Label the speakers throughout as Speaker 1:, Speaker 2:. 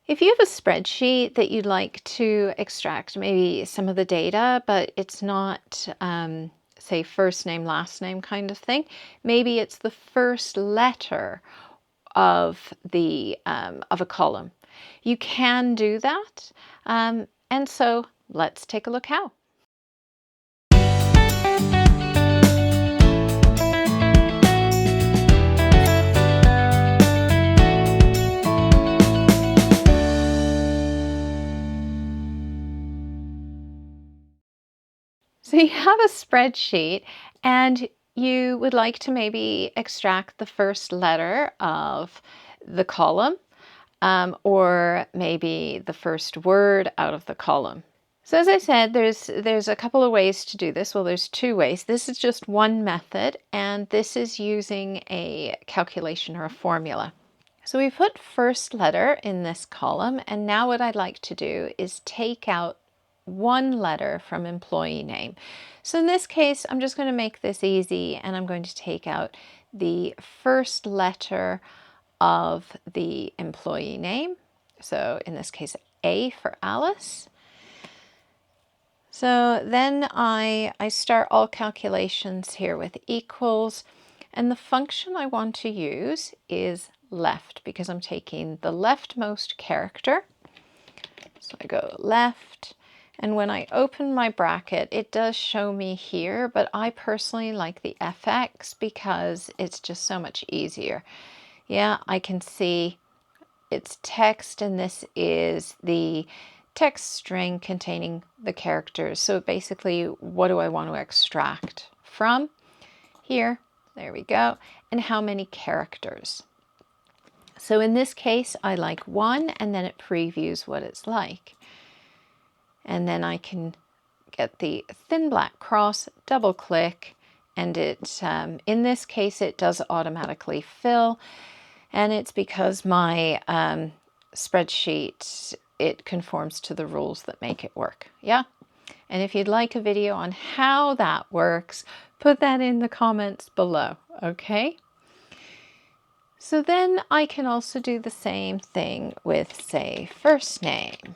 Speaker 1: If you have a spreadsheet that you'd like to extract maybe some of the data, but it's not, say, first name, last name kind of thing, maybe it's the first letter of of a column. You can do that, and so let's take a look how. So you have a spreadsheet and you would like to maybe extract the first letter of the column, or maybe the first word out of the column. So as I said, there's a couple of ways to do this. Well, there's two ways. This is just one method, and this is using a calculation or a formula. So we put first letter in this column, and now what I'd like to do is take out one letter from employee name. So in this case, I'm just going to make this easy, and I'm going to take out the first letter of the employee name. So in this case, A for Alice. So then I start all calculations here with equals, and the function I want to use is left because I'm taking the leftmost character. So I go left, and when I open my bracket, it does show me here, but I personally like the FX because it's just so much easier. Yeah, I can see it's text, and this is the text string containing the characters. So basically, what do I want to extract from here? There we go. And how many characters? So in this case, I like 1, and then it previews what it's like. And then I can get the thin black cross, double click, and it, in this case, it does automatically fill. And it's because my spreadsheet, it conforms to the rules that make it work. Yeah. And if you'd like a video on how that works, put that in the comments below. Okay. So then I can also do the same thing with, say, first name.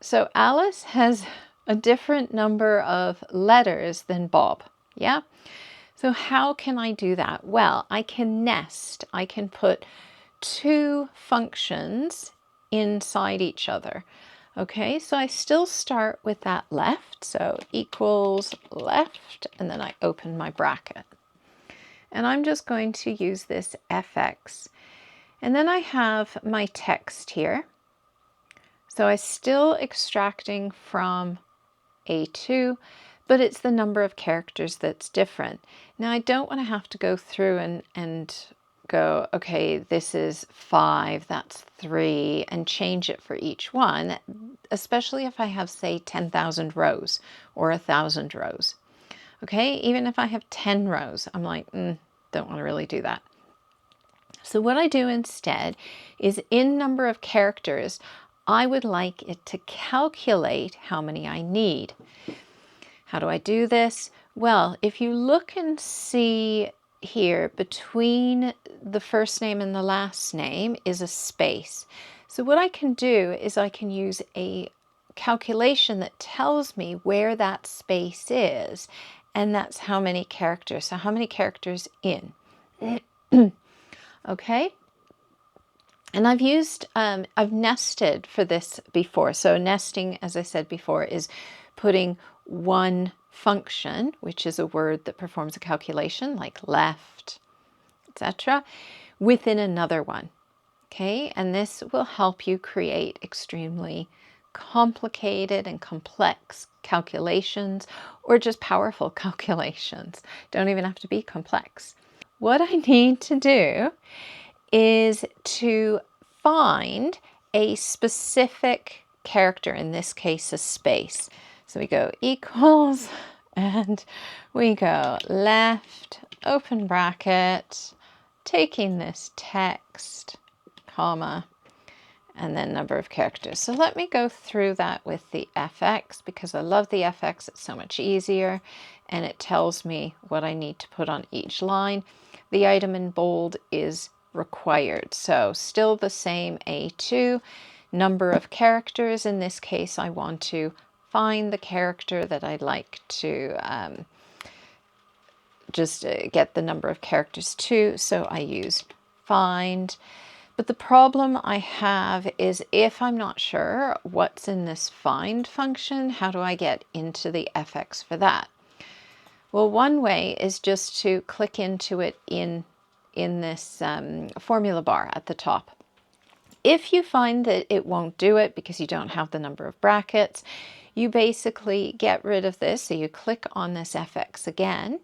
Speaker 1: So Alice has a different number of letters than Bob. Yeah. So how can I do that? Well, I can nest. I can put two functions inside each other. Okay, so I still start with that left. So equals left, and then I open my bracket. And I'm just going to use this FX. And then I have my text here. So I'm still extracting from A2, but it's the number of characters that's different. Now I don't want to have to go through and go, okay, this is 5, that's 3, and change it for each one, especially if I have, say, 10,000 rows or 1,000 rows. Okay, even if I have 10 rows, I'm like, don't want to really do that. So what I do instead is in number of characters, I would like it to calculate how many I need. How do I do this? Well, if you look and see here between the first name and the last name is a space. So what I can do is I can use a calculation that tells me where that space is, and that's how many characters. So how many characters in? Okay. And I've nested for this before. So nesting, as I said before, is putting one function, which is a word that performs a calculation like left, etc., within another one. Okay, and this will help you create extremely complicated and complex calculations, or just powerful calculations. Don't even have to be complex. What I need to do is to find a specific character, in this case a space. So we go equals, and we go left, open bracket, taking this text, comma, and then number of characters. So let me go through that with the FX because I love the FX. It's so much easier, and it tells me what I need to put on each line. The item in bold is required. So still the same A2, number of characters. In this case, I want to find the character that I'd like to just get the number of characters to. So I use find. But the problem I have is if I'm not sure what's in this find function, how do I get into the fx for that? Well, one way is just to click into it in this formula bar at the top. If you find that it won't do it because you don't have the number of brackets, you basically get rid of this. So you click on this fx again,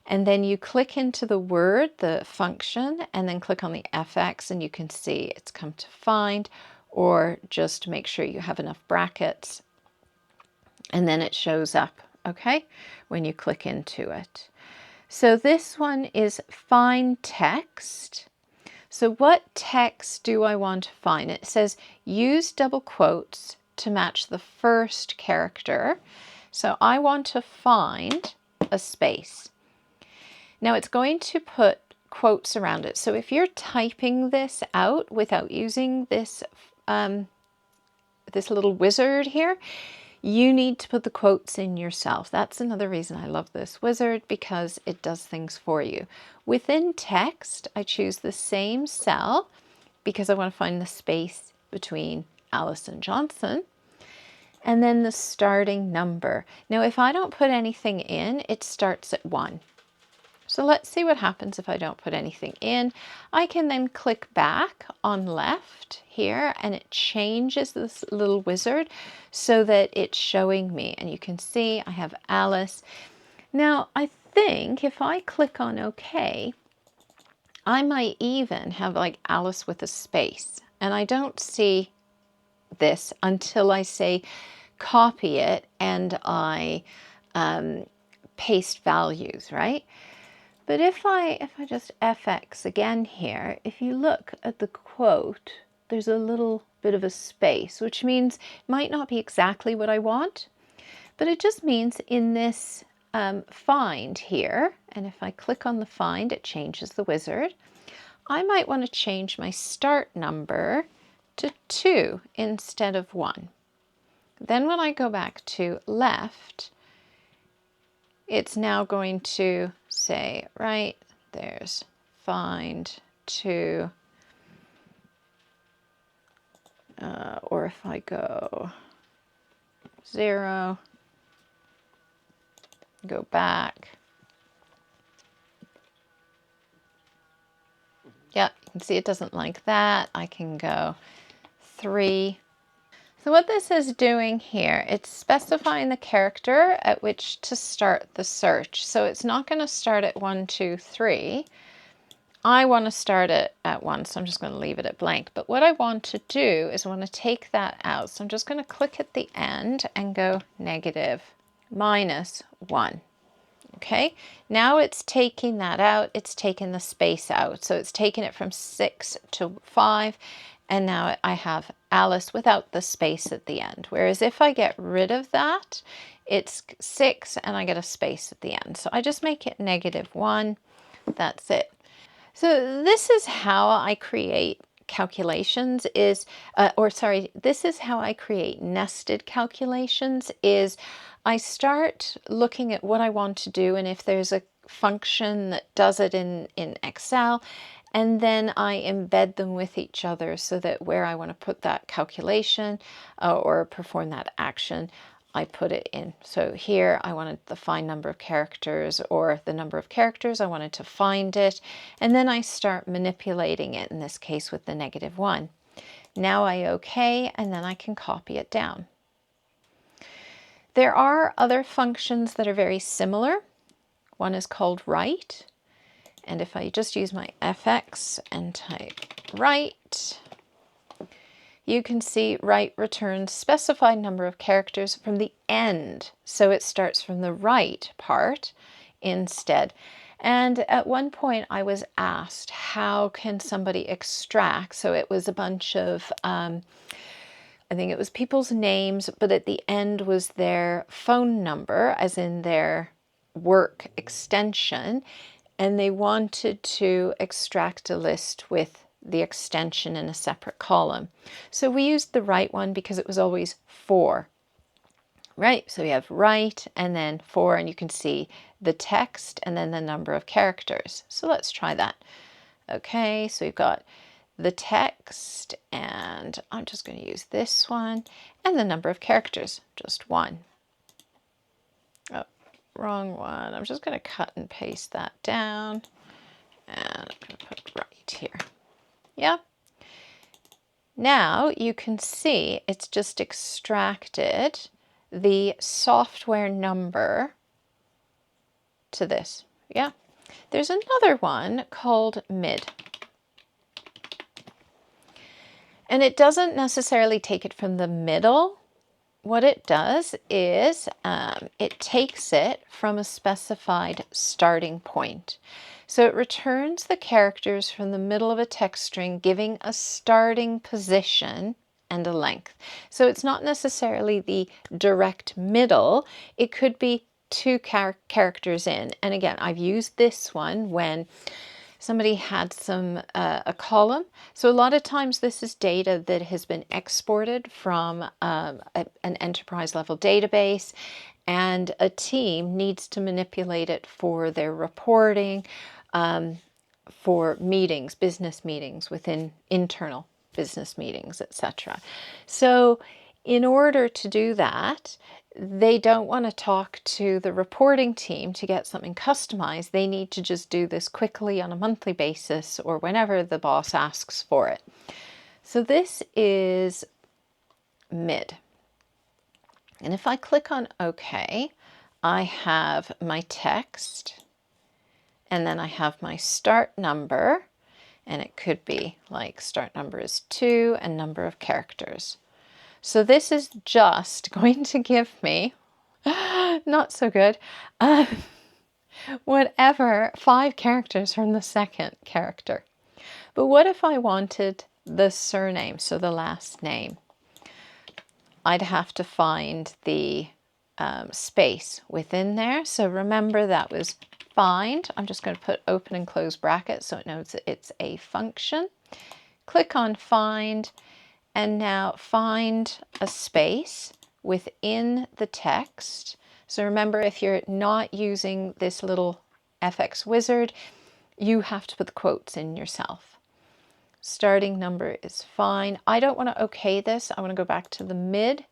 Speaker 1: and then you click into the word, the function, and then click on the fx, and you can see it's come to find, or just make sure you have enough brackets, and then it shows up, okay, when you click into it. So this one is find text. So what text do I want to find? It says use double quotes to match the first character. So I want to find a space. Now it's going to put quotes around it. So if you're typing this out without using this, this little wizard here, you need to put the quotes in yourself. That's another reason I love this wizard, because it does things for you. Within text, I choose the same cell because I want to find the space between Alice and Johnson. And then the starting number. Now, if I don't put anything in, it starts at 1. So let's see what happens if I don't put anything in. I can then click back on left here, and it changes this little wizard so that it's showing me. And you can see I have Alice. Now, I think if I click on OK, I might even have like Alice with a space. And I don't see this until I say copy it and I paste values, right? But if I just fx again here, if you look at the quote, there's a little bit of a space, which means it might not be exactly what I want, but it just means in this find here, and if I click on the find, it changes the wizard. I might want to change my start number to 2 instead of 1. Then when I go back to left, it's now going to say, right, there's find 2, or if I go 0, go back. Yeah, you can see it doesn't like that. I can go 3. So what this is doing here, it's specifying the character at which to start the search. So it's not going to start at 1, 2, 3. I want to start it at 1, so I'm just going to leave it at blank. But what I want to do is I want to take that out. So I'm just going to click at the end and go negative -1. Okay, now it's taking that out. It's taken the space out. So it's taken it from 6 to 5. And now I have Alice without the space at the end. Whereas if I get rid of that, it's 6 and I get a space at the end. So I just make it -1. That's it. So this is how I create calculations this is how I create nested calculations. Is I start looking at what I want to do, and if there's a function that does it in Excel, and then I embed them with each other so that where I want to put that calculation or perform that action, I put it in. So here I wanted the find number of characters, or the number of characters, I wanted to find it, and then I start manipulating it, in this case with the -1. Now I OK, and then I can copy it down. There are other functions that are very similar. One is called write. And if I just use my fx and type write, you can see write returns specified number of characters from the end. So it starts from the right part instead. And at one point I was asked, how can somebody extract? So it was a bunch of, I think it was people's names, but at the end was their phone number, as in their work extension. and they wanted to extract a list with the extension in a separate column. So we used the right one because it was always 4. Right, so we have right and then 4, and you can see the text and then the number of characters. So let's try that. Okay, so we've got the text, and I'm just going to use this one, and the number of characters, just 1. Oh, wrong one. I'm just going to cut and paste that down, and I'm going to put right here. Yeah. Now you can see it's just extracted the software number to this. Yeah. There's another one called mid. And it doesn't necessarily take it from the middle. What it does is it takes it from a specified starting point. So it returns the characters from the middle of a text string, giving a starting position and a length. So it's not necessarily the direct middle. It could be 2 characters in. And again, I've used this one when somebody had a column. So a lot of times this is data that has been exported from an enterprise level database, and a team needs to manipulate it for their reporting, for meetings, business meetings, within internal business meetings, etc. So in order to do that, they don't want to talk to the reporting team to get something customized. They need to just do this quickly on a monthly basis or whenever the boss asks for it. So this is mid. And if I click on OK, I have my text, and then I have my start number, and it could be like start number is 2 and number of characters. So this is just going to give me, not so good, whatever 5 characters from the second character. But what if I wanted the surname, so the last name? I'd have to find the space within there. So remember that was find. I'm just going to put open and close brackets so it knows that it's a function. Click on find, and now find a space within the text. So remember, if you're not using this little FX wizard, you have to put the quotes in yourself. Starting number is fine. I don't want to OK this. I want to go back to the mid.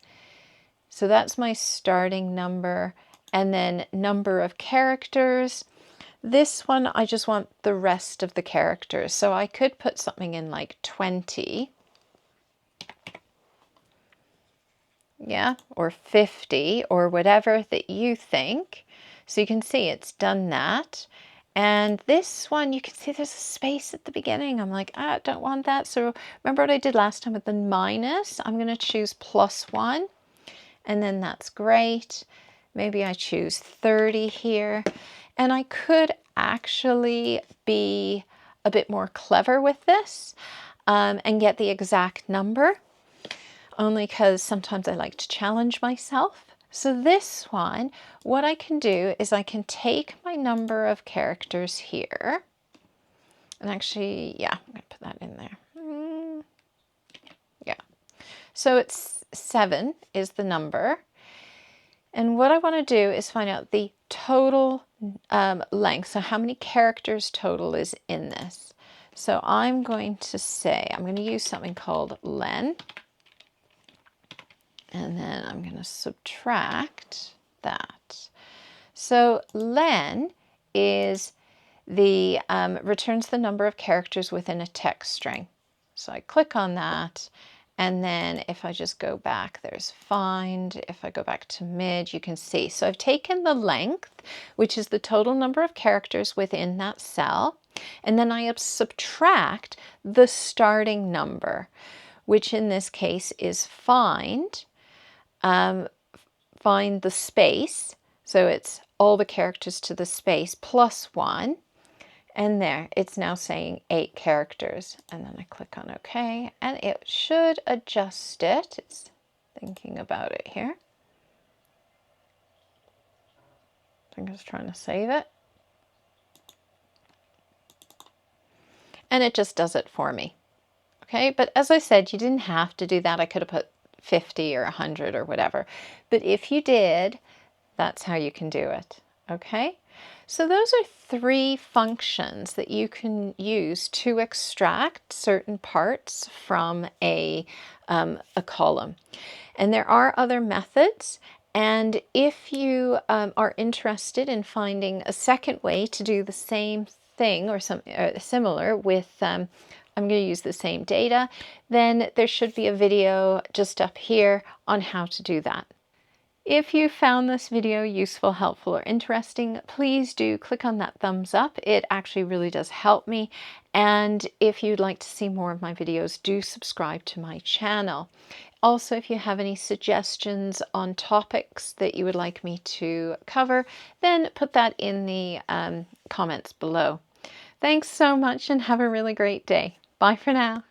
Speaker 1: So that's my starting number, and then number of characters. This one, I just want the rest of the characters. So I could put something in like 20. Yeah, or 50, or whatever that you think. So you can see it's done that. And this one, you can see there's a space at the beginning. I'm like, I don't want that. So remember what I did last time with the minus? I'm going to choose +1, and then that's great. Maybe I choose 30 here. And I could actually be a bit more clever with this and get the exact number, only because sometimes I like to challenge myself. So this one, what I can do is I can take my number of characters here, and actually, yeah, I'm going to put that in there. Yeah. So it's 7 is the number. And what I want to do is find out the total length. So how many characters total is in this? So I'm going to say, I'm going to use something called len. And then I'm going to subtract that. So len is the returns the number of characters within a text string. So I click on that, and then if I just go back, there's find. If I go back to mid, you can see. So I've taken the length, which is the total number of characters within that cell, and then I subtract the starting number, which in this case is find. Find the space, so it's all the characters to the space +1, and there it's now saying 8 characters, and then I click on OK, and it should adjust it. It's thinking about it here. I think it's trying to save it. and it just does it for me. Okay, but as I said, you didn't have to do that. I could have put 50 or 100 or whatever. But if you did, that's how you can do it. Okay, so those are 3 functions that you can use to extract certain parts from a column. And there are other methods. And if you are interested in finding a second way to do the same thing or some similar with I'm going to use the same data, then there should be a video just up here on how to do that. If you found this video useful, helpful, or interesting, please do click on that thumbs up. It actually really does help me. And if you'd like to see more of my videos, do subscribe to my channel. Also, if you have any suggestions on topics that you would like me to cover, then put that in the comments below. Thanks so much and have a really great day. Bye for now.